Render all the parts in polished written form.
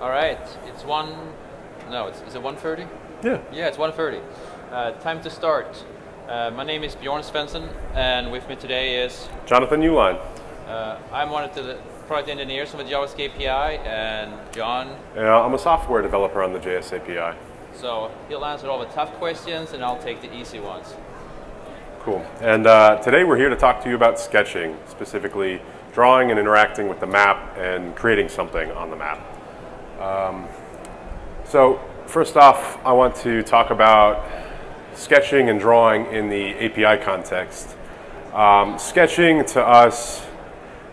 All right, it's is it 1:30? Yeah. Yeah, it's 1:30. Time to start. My name is Bjorn Svensson, and with me today is Jonathan Uline. I'm one of the product engineers on the JavaScript API, and John. Yeah, I'm a software developer on the JS API. So he'll answer all the tough questions, and I'll take the easy ones. Cool. And today we're here to talk to you about sketching, specifically drawing and interacting with the map and creating something on the map. So first off, I want to talk about sketching and drawing in the API context. Sketching to us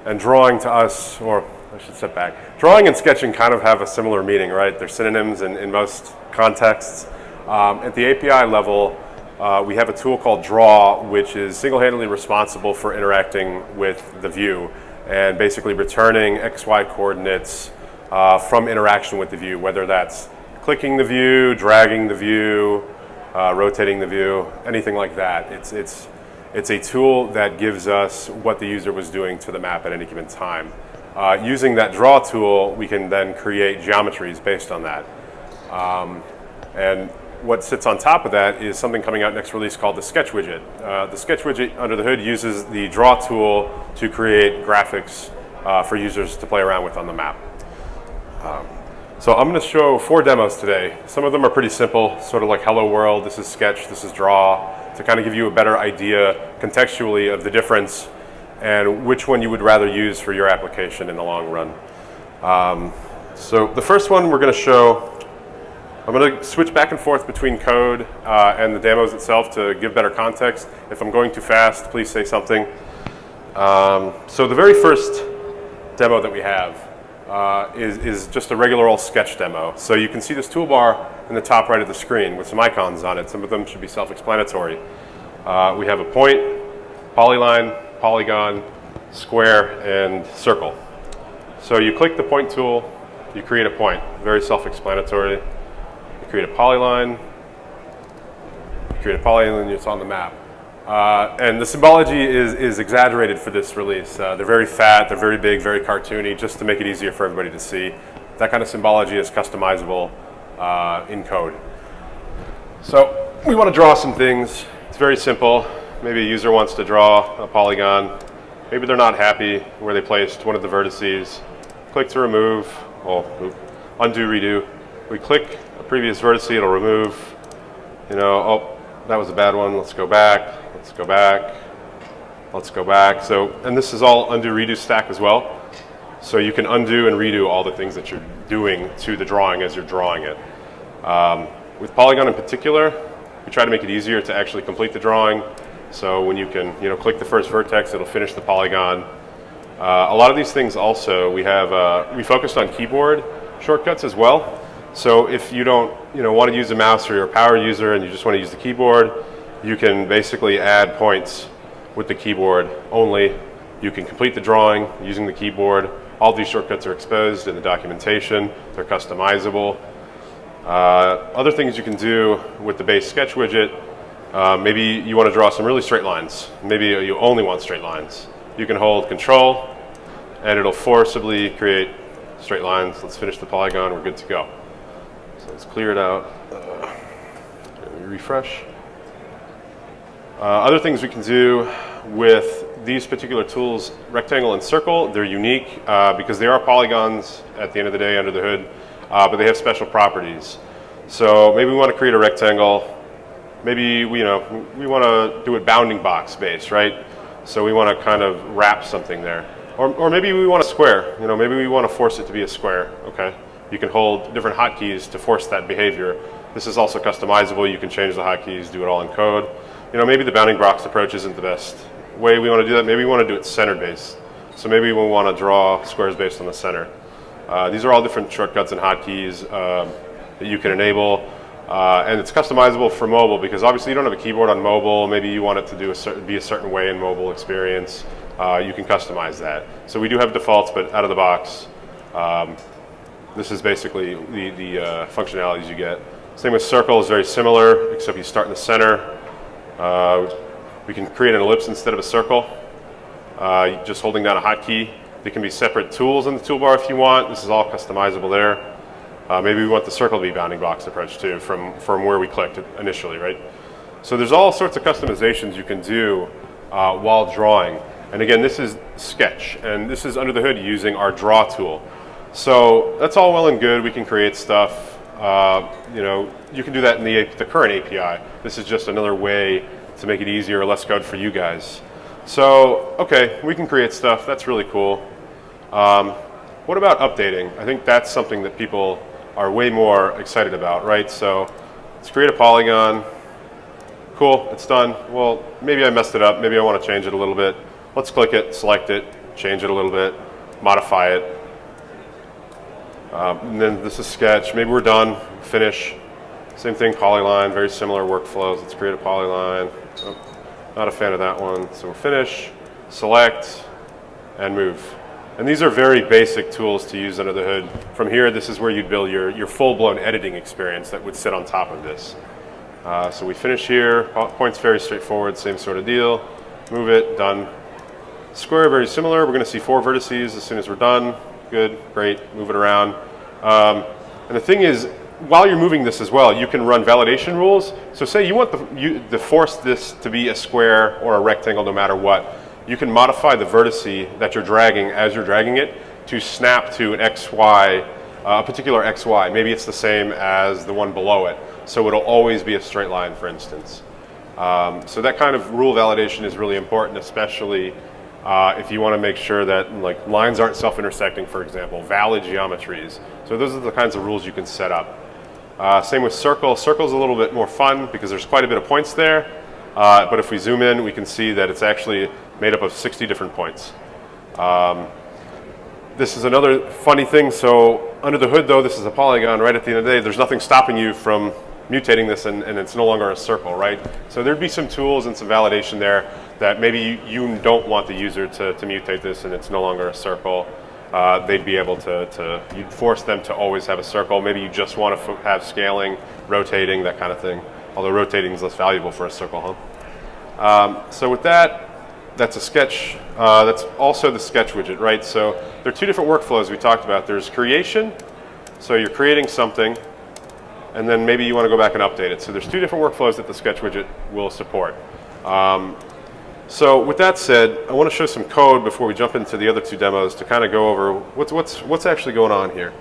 and drawing to us, or I should step back. Drawing and sketching kind of have a similar meaning, right? They're synonyms in most contexts. At the API level, we have a tool called Draw, which is single-handedly responsible for interacting with the view and basically returning XY coordinates from interaction with the view, whether that's clicking the view, dragging the view, rotating the view, anything like that. It's a tool that gives us what the user was doing to the map at any given time. Using that draw tool, we can then create geometries based on that. And what sits on top of that is something coming out next release called the Sketch Widget. The Sketch Widget under the hood uses the draw tool to create graphics for users to play around with on the map. So I'm going to show 4 demos today. Some of them are pretty simple, sort of like Hello World, this is Sketch, this is Draw, to kind of give you a better idea contextually of the difference and which one you would rather use for your application in the long run. So the first one we're going to show, I'm going to switch back and forth between code and the demos itself to give better context. If I'm going too fast, please say something. So the very first demo that we have is just a regular old Sketch demo. So you can see this toolbar in the top right of the screen with some icons on it. Some of them should be self-explanatory. We have a point, polyline, polygon, square, and circle. So you click the point tool, you create a point. Very self-explanatory. You create a polyline, it's on the map. And the symbology is exaggerated for this release. They're very fat, they're very big, very cartoony, just to make it easier for everybody to see. That kind of symbology is customizable in code. So we want to draw some things. It's very simple. Maybe a user wants to draw a polygon. Maybe they're not happy where they placed one of the vertices. Click to remove, undo, redo. We click a previous vertex, it'll remove. That was a bad one, let's go back. Let's go back, let's go back. So, and this is all undo redo stack as well. So you can undo and redo all the things that you're doing to the drawing as you're drawing it. With Polygon in particular, we try to make it easier to actually complete the drawing. So when you can, click the first vertex, it'll finish the polygon. A lot of these things also, we focused on keyboard shortcuts as well. So if you don't, want to use a mouse or you're a power user and you just want to use the keyboard, you can basically add points with the keyboard only. You can complete the drawing using the keyboard. All these shortcuts are exposed in the documentation. They're customizable. Other things you can do with the base Sketch widget, maybe you want to draw some really straight lines. Maybe you only want straight lines. You can hold Control and it'll forcibly create straight lines. Let's finish the polygon, we're good to go. So let's clear it out. Refresh. Other things we can do with these particular tools, rectangle and circle, they're unique because they are polygons at the end of the day under the hood, but they have special properties. So maybe we want to create a rectangle. Maybe we want to do it bounding box based, right? So we want to kind of wrap something there. Or maybe we want a square. Maybe we want to force it to be a square. Okay. You can hold different hotkeys to force that behavior. This is also customizable. You can change the hotkeys, do it all in code. Maybe the bounding box approach isn't the best way we want to do that. Maybe we want to do it center based. So maybe we want to draw squares based on the center. These are all different shortcuts and hotkeys that you can enable. And it's customizable for mobile because obviously you don't have a keyboard on mobile. Maybe you want it to be a certain way in mobile experience. You can customize that. So we do have defaults, but out of the box, this is basically the functionalities you get. Same with circle is very similar, except you start in the center. We can create an ellipse instead of a circle, just holding down a hotkey. There can be separate tools in the toolbar if you want. This is all customizable there. Maybe we want the circle to be bounding box approach too, from where we clicked initially, right? So there's all sorts of customizations you can do while drawing. And again, this is Sketch, and this is under the hood using our draw tool. So that's all well and good. We can create stuff. You can do that in the current API. This is just another way to make it easier or less code for you guys. So, okay, we can create stuff. That's really cool. What about updating? I think that's something that people are way more excited about, right? So let's create a polygon. Cool, it's done. Well, maybe I messed it up. Maybe I want to change it a little bit. Let's click it, select it, change it a little bit, modify it. And then this is Sketch. Maybe we're done, finish. Same thing, polyline, very similar workflows. Let's create a polyline. Oh, not a fan of that one. So we'll finish, select, and move. And these are very basic tools to use under the hood. From here, this is where you'd build your full-blown editing experience that would sit on top of this. So we finish here, point's very straightforward, same sort of deal. Move it, done. Square, very similar. We're going to see 4 vertices as soon as we're done. Good, great, move it around. And the thing is, while you're moving this as well, you can run validation rules. So say you want to force this to be a square or a rectangle no matter what. You can modify the vertice that you're dragging as you're dragging it to snap to an XY, a particular XY. Maybe it's the same as the one below it. So it'll always be a straight line, for instance. So that kind of rule validation is really important, especially if you want to make sure that lines aren't self-intersecting, for example, valid geometries. So those are the kinds of rules you can set up. Same with circle. Circle's a little bit more fun because there's quite a bit of points there. But if we zoom in, we can see that it's actually made up of 60 different points. This is another funny thing. So under the hood, though, this is a polygon. Right at the end of the day, there's nothing stopping you from mutating this, and it's no longer a circle, right? So there'd be some tools and some validation there that maybe you don't want the user to mutate this and it's no longer a circle. They'd be able you'd force them to always have a circle. Maybe you just want to have scaling, rotating, that kind of thing. Although rotating is less valuable for a circle, huh? So with that, that's a sketch. That's also the sketch widget, right? So there are 2 different workflows we talked about. There's creation, so you're creating something, and then maybe you want to go back and update it. So there's 2 different workflows that the sketch widget will support. So with that said, I want to show some code before we jump into the other 2 demos to kind of go over what's actually going on here.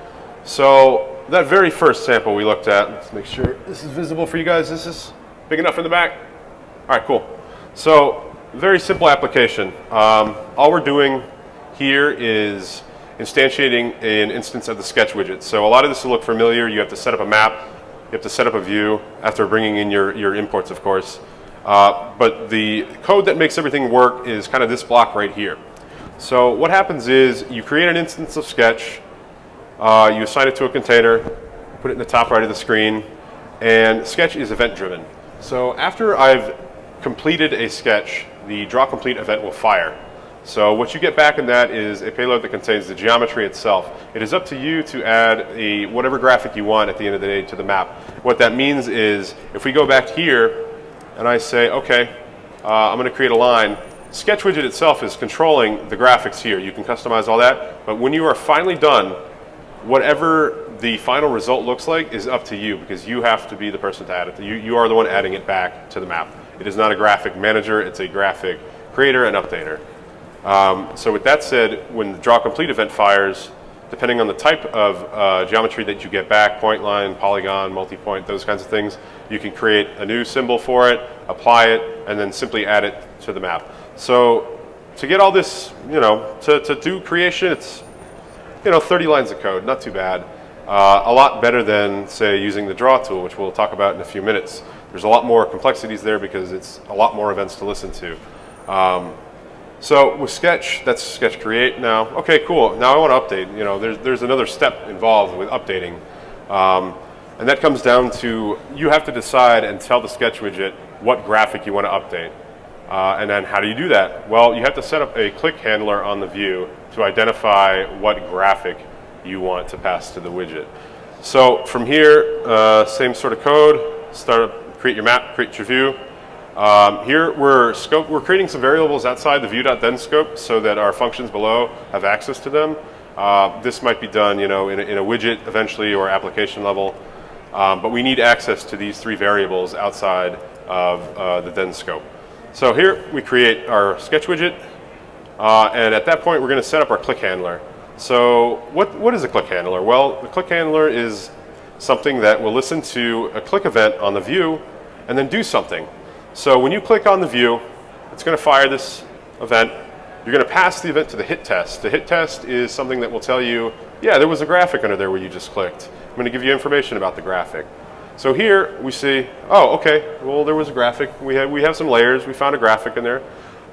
So that very first sample we looked at, let's make sure this is visible for you guys. Is this big enough in the back? All right, cool. So very simple application. All we're doing here is instantiating an instance of the sketch widget. So a lot of this will look familiar. You have to set up a map. You have to set up a view after bringing in your imports, of course. But the code that makes everything work is kind of this block right here. So what happens is you create an instance of Sketch, you assign it to a container, put it in the top right of the screen, and Sketch is event driven. So after I've completed a sketch, the draw complete event will fire. So what you get back in that is a payload that contains the geometry itself. It is up to you to add whatever graphic you want at the end of the day to the map. What that means is if we go back here and I say, okay, I'm going to create a line, Sketch widget itself is controlling the graphics here. You can customize all that, but when you are finally done, whatever the final result looks like is up to you because you have to be the person to add it. You are the one adding it back to the map. It is not a graphic manager, it's a graphic creator and updater. So with that said, when the draw complete event fires, depending on the type of geometry that you get back, point line, polygon, multi-point, those kinds of things, you can create a new symbol for it, apply it, and then simply add it to the map. So to get all this, to do creation, it's 30 lines of code, not too bad. A lot better than, say, using the draw tool, which we'll talk about in a few minutes. There's a lot more complexities there because it's a lot more events to listen to. So with Sketch, that's Sketch create now. Okay, cool. Now I want to update. There's another step involved with updating. And that comes down to you have to decide and tell the Sketch widget what graphic you want to update. And then how do you do that? Well, you have to set up a click handler on the view to identify what graphic you want to pass to the widget. So from here, same sort of code, create your map, create your view. Here we're creating some variables outside the view.then scope so that our functions below have access to them. This might be done, in a widget eventually or application level, but we need access to these three variables outside of the then scope. So here we create our sketch widget, and at that point we're going to set up our click handler. So what is a click handler? Well, the click handler is something that will listen to a click event on the view and then do something. So when you click on the view, it's going to fire this event. You're going to pass the event to the hit test. The hit test is something that will tell you, yeah, there was a graphic under there where you just clicked. I'm going to give you information about the graphic. So here we see, oh, okay, well, there was a graphic. We have some layers. We found a graphic in there.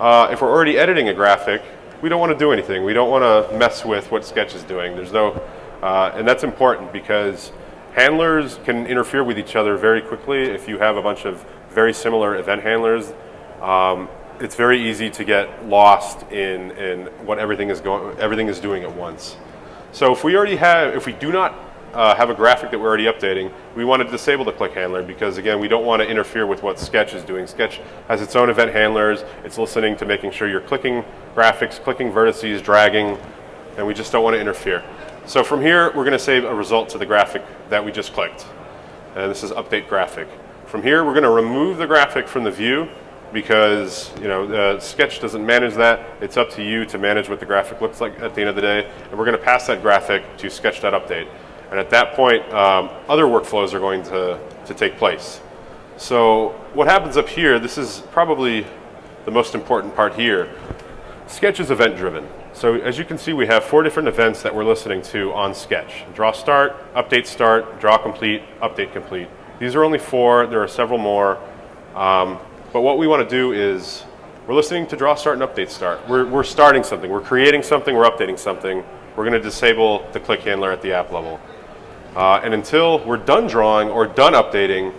If we're already editing a graphic, we don't want to do anything. We don't want to mess with what Sketch is doing. There's no, and that's important because handlers can interfere with each other very quickly. If you have a bunch of very similar event handlers, it's very easy to get lost in what everything is doing at once. So if we do not have a graphic that we're already updating, we want to disable the click handler because, again, we don't want to interfere with what Sketch is doing. Sketch has its own event handlers. It's listening to making sure you're clicking graphics, clicking vertices, dragging, and we just don't want to interfere. So from here, we're going to save a result to the graphic that we just clicked. And this is update graphic. From here, we're going to remove the graphic from the view because Sketch doesn't manage that. It's up to you to manage what the graphic looks like at the end of the day. And we're going to pass that graphic to sketch.update. And at that point, other workflows are going to take place. So what happens up here, this is probably the most important part here. Sketch is event-driven. So as you can see, we have 4 different events that we're listening to on Sketch. Draw start, update start, draw complete, update complete. These are only 4. There are several more. But what we want to do is we're listening to draw start and update start. We're starting something. We're creating something. We're updating something. We're going to disable the click handler at the app level. And until we're done drawing or done updating,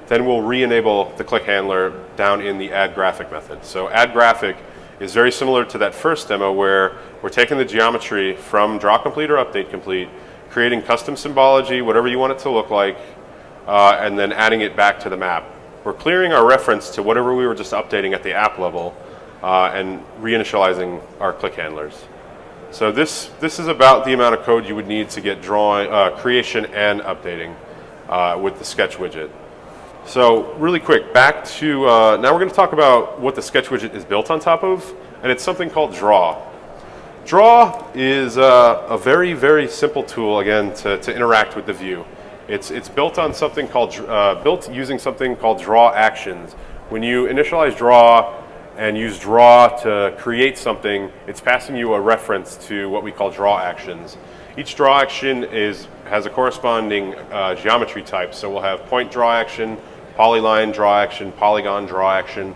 then we'll re-enable the click handler down in the add graphic method. So add graphic is very similar to that first demo where we're taking the geometry from draw complete or update complete, creating custom symbology, whatever you want it to look like, and then adding it back to the map. We're clearing our reference to whatever we were just updating at the app level and reinitializing our click handlers. So this is about the amount of code you would need to get creation and updating with the Sketch widget. So really quick, back to, now we're going to talk about what the Sketch widget is built on top of, and it's something called Draw. Draw is a very, very simple tool, again, to interact with the view. It's built on something called, built using something called draw actions. When you initialize draw and use draw to create something, it's passing you a reference to what we call draw actions. Each draw action has a corresponding geometry type. So we'll have point draw action, polyline draw action, polygon draw action,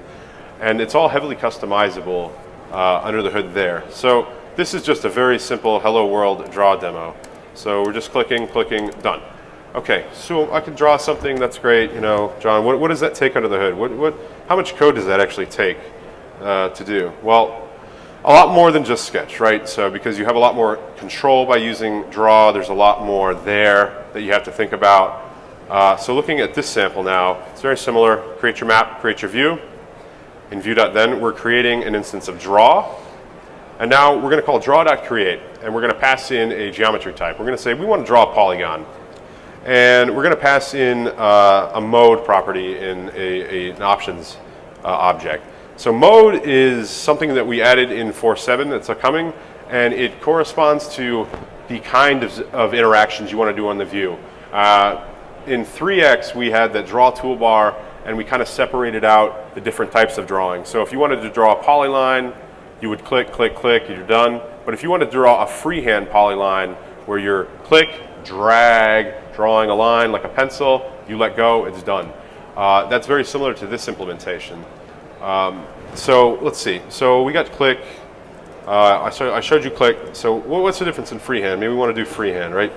and it's all heavily customizable under the hood there. So this is just a very simple hello world draw demo. So we're just clicking, done. Okay, so I can draw something, that's great, John, what does that take under the hood? How much code does that actually take to do? Well, a lot more than just Sketch, right? So because you have a lot more control by using draw, there's a lot more there that you have to think about. So looking at this sample now, it's very similar. Create your map, create your view. In view.then, we're creating an instance of draw. And now we're going to call draw.create, and we're going to pass in a geometry type. We're going to say we want to draw a polygon. And we're going to pass in a mode property in an options object. So mode is something that we added in 4.7 that's coming, and it corresponds to the kind of interactions you want to do on the view. In 3x, we had the draw toolbar, and we kind of separated out the different types of drawing. So if you wanted to draw a polyline, you would click, click, click, and you're done. But if you wanted to draw a freehand polyline where you're click, drag, drawing a line like a pencil, you let go, it's done. That's very similar to this implementation. So let's see. So we got click. I showed you click. So what's the difference in freehand? Maybe we want to do freehand, right?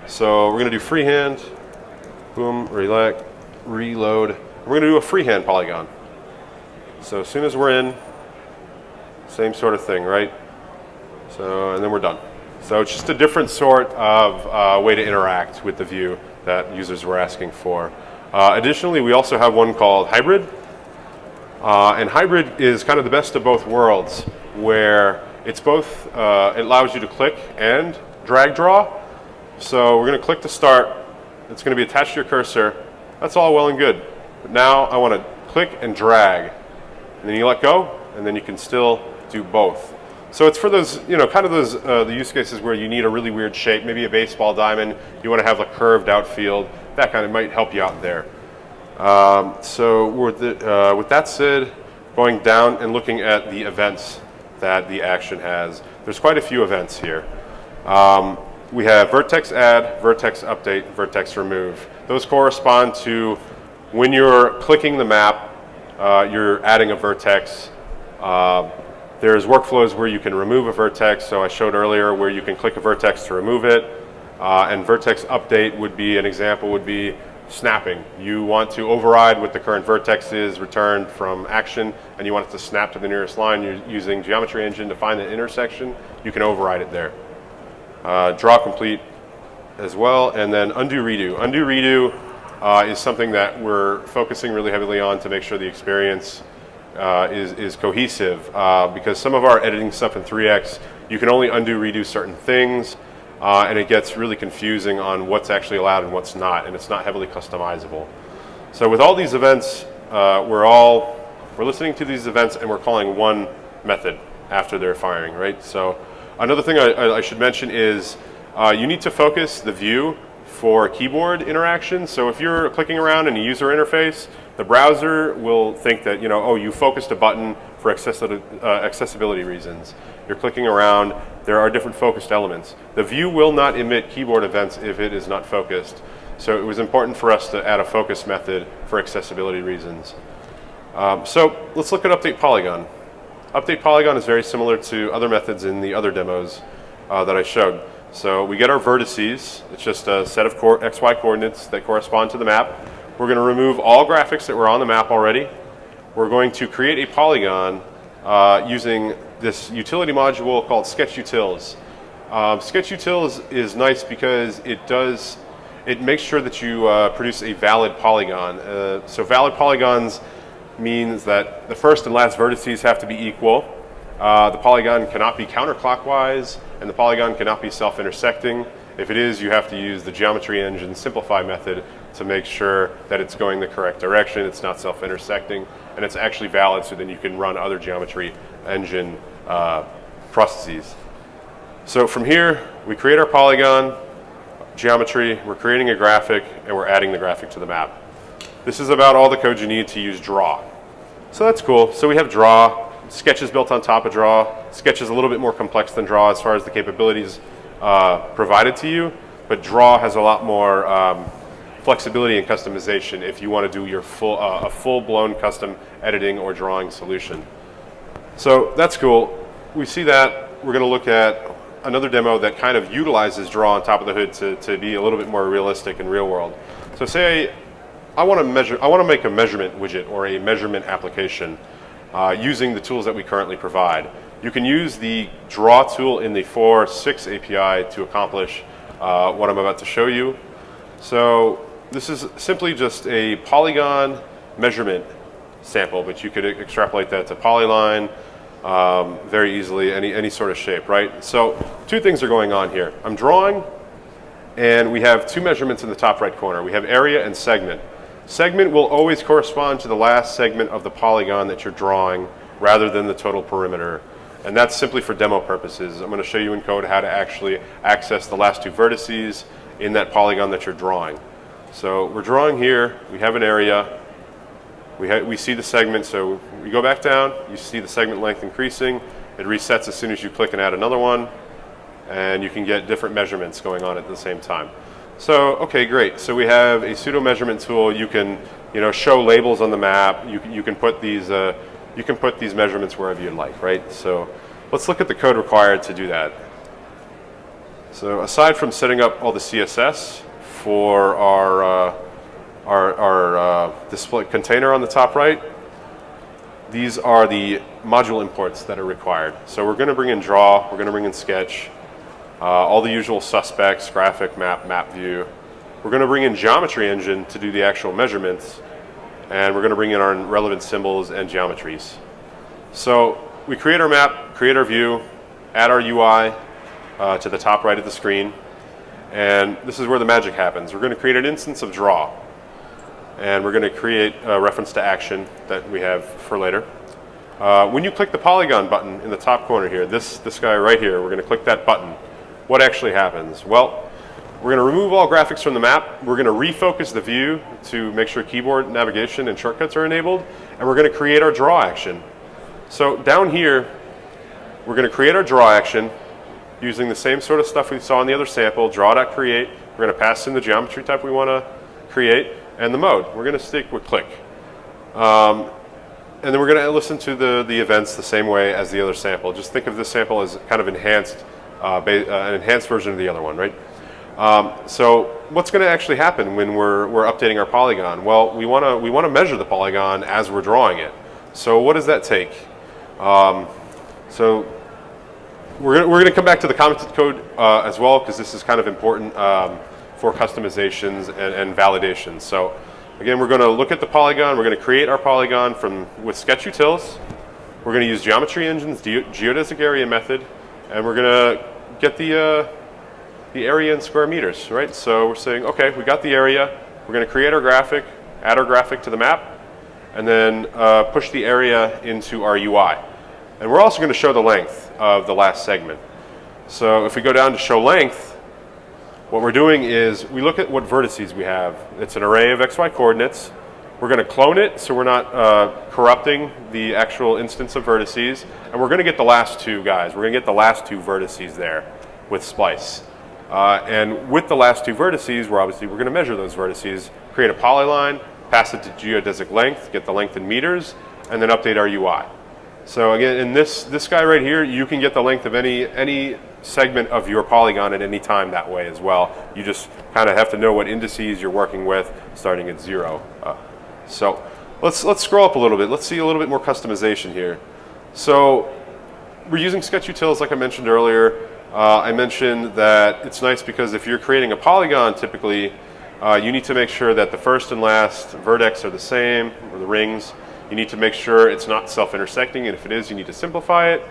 So we're going to do freehand. Boom, reload. We're going to do a freehand polygon. So as soon as we're in, same sort of thing, right? So, and then we're done. So it's just a different sort of way to interact with the view that users were asking for. Additionally, we also have one called hybrid. And hybrid is kind of the best of both worlds, where it's both, it allows you to click and drag draw. So we're going to click to start. It's going to be attached to your cursor. That's all well and good. But now I want to click and drag. And then you let go, and then you can still do both. So it's for those, kind of those the use cases where you need a really weird shape, maybe a baseball diamond. You want to have a curved out field. That kind of might help you out there. So with that said, going down and looking at the events that the action has, there's quite a few events here. We have vertex add, vertex update, vertex remove. Those correspond to when you're clicking the map, you're adding a vertex. There's workflows where you can remove a vertex. So I showed earlier where you can click a vertex to remove it. And vertex update would be, an example would be snapping. You want to override what the current vertex is returned from action, and you want it to snap to the nearest line. You're using Geometry Engine to find the intersection. You can override it there. Draw complete as well, and then undo redo. Undo redo is something that we're focusing really heavily on to make sure the experience is cohesive, because some of our editing stuff in 3x, you can only undo redo certain things, and it gets really confusing on what's actually allowed and what's not, and it's not heavily customizable. So with all these events, we're listening to these events and we're calling one method after they're firing, right? So another thing I should mention is you need to focus the view for keyboard interaction. So if you're clicking around in a user interface, the browser will think that, oh, you focused a button for accessibility reasons. You're clicking around, there are different focused elements. The view will not emit keyboard events if it is not focused. So it was important for us to add a focus method for accessibility reasons. So let's look at update polygon. Update polygon is very similar to other methods in the other demos that I showed. So we get our vertices. It's just a set of XY coordinates that correspond to the map. We're going to remove all graphics that were on the map already. We're going to create a polygon using this utility module called sketchutils. Sketchutils is nice because it makes sure that you produce a valid polygon. So valid polygons means that the first and last vertices have to be equal. The polygon cannot be counterclockwise, and the polygon cannot be self-intersecting. If it is, you have to use the Geometry Engine simplify method to make sure that it's going the correct direction, it's not self-intersecting, and it's actually valid, so then you can run other Geometry Engine processes. So from here, we create our polygon, geometry, we're creating a graphic, and we're adding the graphic to the map. This is about all the code you need to use draw. So that's cool. So we have draw. Sketch is built on top of draw. Sketch is a little bit more complex than draw as far as the capabilities provided to you, but draw has a lot more flexibility and customization if you want to do your a full-blown custom editing or drawing solution. So that's cool. We see that. We're going to look at another demo that kind of utilizes draw on top of the hood to be a little bit more realistic and real world. So say I want to make a measurement widget or a measurement application using the tools that we currently provide. You can use the draw tool in the 4.6 API to accomplish what I'm about to show you. So this is simply just a polygon measurement sample, but you could extrapolate that to polyline very easily, any sort of shape, right? So two things are going on here. I'm drawing, and we have two measurements in the top right corner. We have area and segment. Segment will always correspond to the last segment of the polygon that you're drawing rather than the total perimeter. And that's simply for demo purposes. I'm going to show you in code how to actually access the last two vertices in that polygon that you're drawing. So we're drawing here. We have an area. We see the segment. So we go back down. You see the segment length increasing. It resets as soon as you click and add another one. And you can get different measurements going on at the same time. So, okay, great. So we have a pseudo measurement tool. You can, show labels on the map. You can put these measurements wherever you'd like, right? So let's look at the code required to do that. So aside from setting up all the CSS for our display container on the top right, these are the module imports that are required. So we're going to bring in draw. We're going to bring in sketch. All the usual suspects, graphic, map view. We're going to bring in Geometry Engine to do the actual measurements, and we're going to bring in our relevant symbols and geometries. So we create our map, create our view, add our UI, to the top right of the screen. And this is where the magic happens. We're going to create an instance of draw. And we're going to create a reference to action that we have for later. When you click the Polygon button in the top corner here, this guy right here, we're going to click that button. What actually happens? Well, we're going to remove all graphics from the map. We're going to refocus the view to make sure keyboard navigation and shortcuts are enabled. And we're going to create our draw action. So down here, we're going to create our draw action using the same sort of stuff we saw in the other sample, draw.create. We're going to pass in the geometry type we want to create and the mode. We're going to stick with click. And then we're going to listen to the events the same way as the other sample. Just think of this sample as kind of enhanced, an enhanced version of the other one, right? So what's going to actually happen when we're updating our polygon? Well, we want to measure the polygon as we're drawing it. So what does that take? So we're going to come back to the commented code as well, because this is kind of important for customizations and validations. So again, we're going to look at the polygon. We're going to create our polygon with sketch utils. We're going to use geometry engines, geodesic area method, and we're going to get the area in square meters, right? So we're saying, okay, we got the area. We're going to create our graphic, add our graphic to the map, and then push the area into our UI. And we're also going to show the length of the last segment. So if we go down to show length, what we're doing is we look at what vertices we have. It's an array of XY coordinates. We're going to clone it so we're not corrupting the actual instance of vertices. And we're going to get the last two guys. We're going to get the last two vertices there with splice. And with the last two vertices, we're going to measure those vertices, create a polyline, pass it to geodesic length, get the length in meters, and then update our UI. So again, in this guy right here, you can get the length of any segment of your polygon at any time that way as well. You just kind of have to know what indices you're working with, starting at 0. So let's scroll up a little bit. Let's see a little bit more customization here. So we're using sketch utils like I mentioned earlier. I mentioned that it's nice because if you're creating a polygon, typically you need to make sure that the first and last vertex are the same, or the rings. You need to make sure it's not self-intersecting, and if it is, you need to simplify it.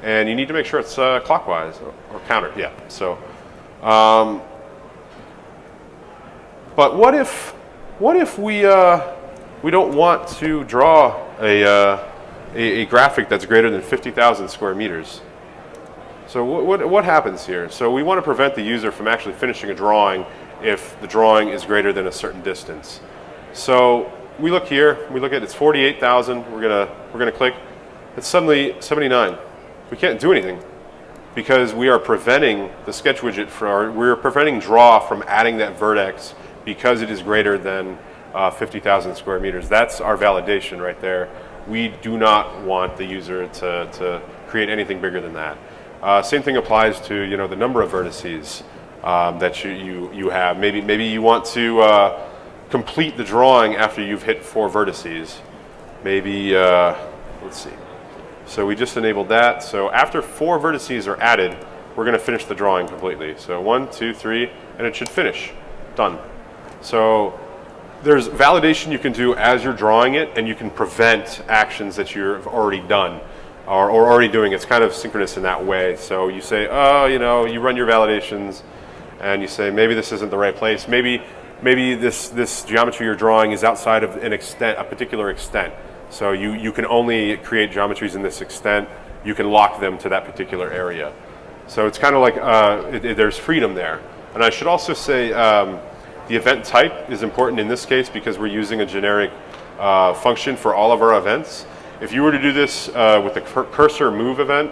And you need to make sure it's clockwise or counter. Yeah. So, but what if we don't want to draw a graphic that's greater than 50,000 square meters? So what happens here? So we want to prevent the user from actually finishing a drawing if the drawing is greater than a certain distance. So we look here. We look at it's 48,000. We're gonna click. It's suddenly 79. We can't do anything because we are preventing the sketch widget we're preventing draw from adding that vertex because it is greater than 50,000 square meters. That's our validation right there. We do not want the user to create anything bigger than that. Same thing applies to the number of vertices that you have. Maybe you want to complete the drawing after you've hit 4 vertices. Maybe let's see. So we just enabled that. So after 4 vertices are added, we're going to finish the drawing completely. So 1, 2, 3, and it should finish. Done. So there's validation you can do as you're drawing it, and you can prevent actions that you've already done or already doing. It's kind of synchronous in that way. So you say, oh, you run your validations, and you say maybe this isn't the right place. Maybe this geometry you're drawing is outside of a particular extent. So you can only create geometries in this extent. You can lock them to that particular area. So it's kind of like there's freedom there. And I should also say the event type is important in this case because we're using a generic function for all of our events. If you were to do this with the cursor move event,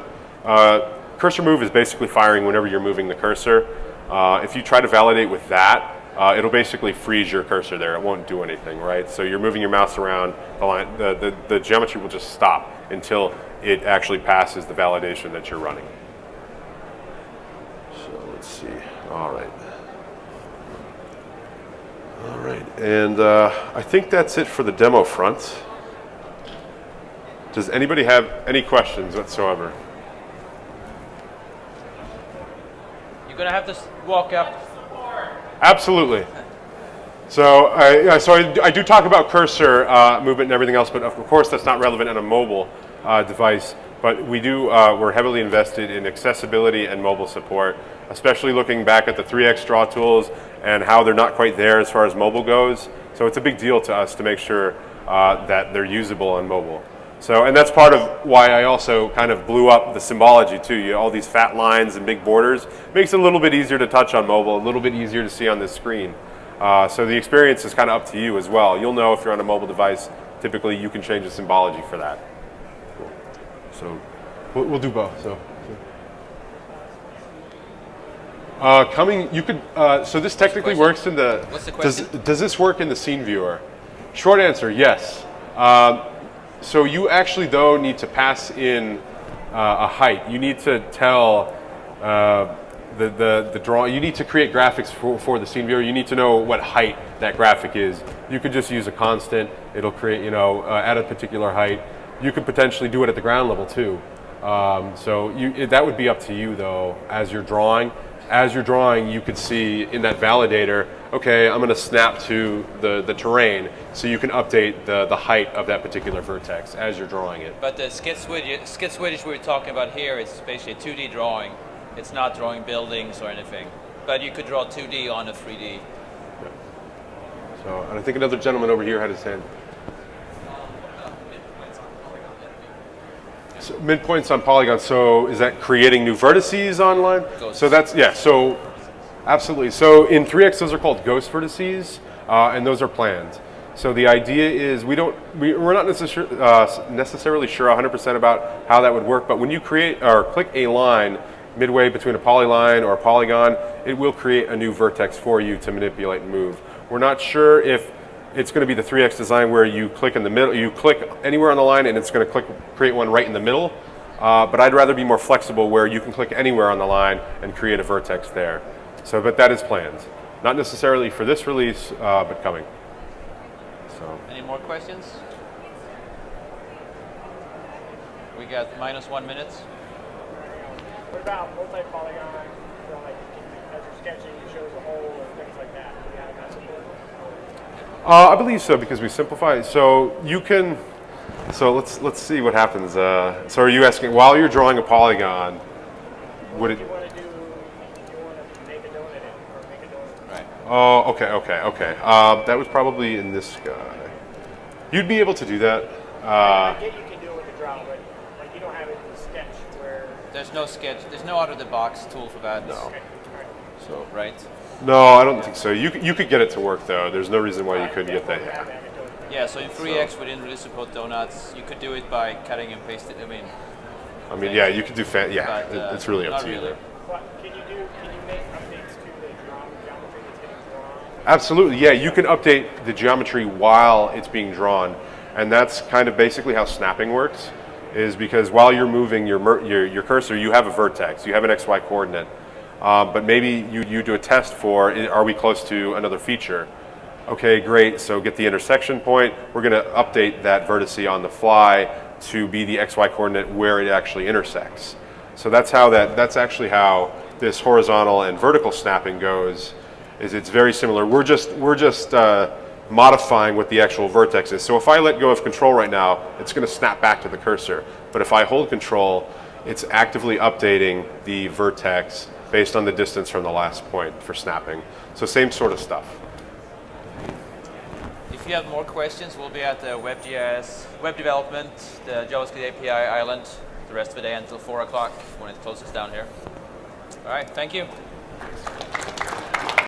cursor move is basically firing whenever you're moving the cursor. If you try to validate with that, it'll basically freeze your cursor there. It won't do anything, right? So you're moving your mouse around, the geometry will just stop until it actually passes the validation that you're running. So let's see. All right. All right, and I think that's it for the demo front. Does anybody have any questions whatsoever? You're going to have to walk up. Absolutely. So I do talk about cursor movement and everything else, but of course that's not relevant on a mobile device. But we're heavily invested in accessibility and mobile support, especially looking back at the 3x draw tools and how they're not quite there as far as mobile goes. So it's a big deal to us to make sure that they're usable on mobile. So, and that's part of why I also kind of blew up the symbology too. All these fat lines and big borders makes it a little bit easier to touch on mobile, a little bit easier to see on this screen. So the experience is kind of up to you as well. You'll know if you're on a mobile device, typically you can change the symbology for that. Cool. So we'll do both. So so this technically works in the. What's the question? Does this work in the scene viewer? Short answer, yes. So you actually, though, need to pass in a height. You need to tell the draw. You need to create graphics for the scene viewer. You need to know what height that graphic is. You could just use a constant. It'll create, at a particular height. You could potentially do it at the ground level too. That would be up to you, though, as you're drawing. As you're drawing, you could see in that validator, okay, I'm going to snap to the terrain, so you can update the height of that particular vertex as you're drawing it. But the sketch widget we're talking about here is basically a 2D drawing. It's not drawing buildings or anything. But you could draw 2D on a 3D. Yeah. So, and I think another gentleman over here had his hand. So midpoints on Polygon, so is that creating new vertices online? Ghosts. So that's, yeah, so absolutely. So in 3x, those are called ghost vertices, and those are planned. So the idea is we're not necessarily sure 100% about how that would work, but when you create or click a line midway between a polyline or a polygon, it will create a new vertex for you to manipulate and move. We're not sure if it's going to be the 3x design where you click in the middle, you click anywhere on the line and it's going to create one right in the middle. But I'd rather be more flexible where you can click anywhere on the line and create a vertex there. So, but that is planned. Not necessarily for this release, but coming. So. Any more questions? We got -1 minute. What about multi-polygon? As you're sketching, you show the whole and things like that. Do you have that support? I believe so, because we simplify it. So you can. So let's see what happens. So are you asking while you're drawing a polygon? Would it? You want to make a donut in, or make a donut. Right. Oh, okay. That was probably in this guy. You'd be able to do that. I get you can do it with the draw, but like you don't have it in the sketch where. There's no sketch. There's no out-of-the-box tool for that. No. Okay. All right. So Right. no, I don't think so. You could get it to work though. There's no reason why you couldn't get that. Yeah. Yeah, so in 3x we didn't really support donuts. You could do it by cutting and pasting. I mean, yeah, you could do yeah. But, it's really up not to you. really. There. But can you make updates to the geometry that's getting drawn? Absolutely, yeah. You can update the geometry while it's being drawn, and that's kind of basically how snapping works. Is because while you're moving your cursor, you have a vertex, you have an XY coordinate, but maybe you do a test for are we close to another feature? Okay, great. So get the intersection point. We're going to update that vertice on the fly to be the XY coordinate where it actually intersects. So that's actually how this horizontal and vertical snapping goes. It's very similar. We're just modifying what the actual vertex is. So if I let go of control right now, it's going to snap back to the cursor. But if I hold control, it's actively updating the vertex based on the distance from the last point for snapping. So same sort of stuff. If you have more questions, we'll be at the web development, the JavaScript API island, the rest of the day until 4 o'clock when it closes down here. All right, thank you.